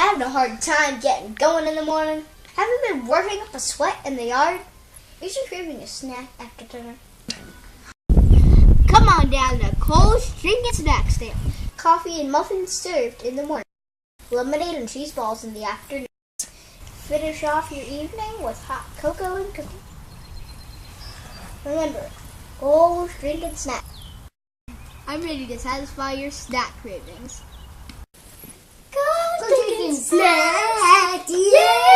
Having a hard time getting going in the morning? Haven't been working up a sweat in the yard? Is you craving a snack after dinner? Come on down to Cole's Drink and Snack Stand. Coffee and muffins served in the morning. Lemonade and cheese balls in the afternoon. Finish off your evening with hot cocoa and cookies. Remember, Cole's Drink and Snack. I'm ready to satisfy your snack cravings. Go drink and snack, yeah!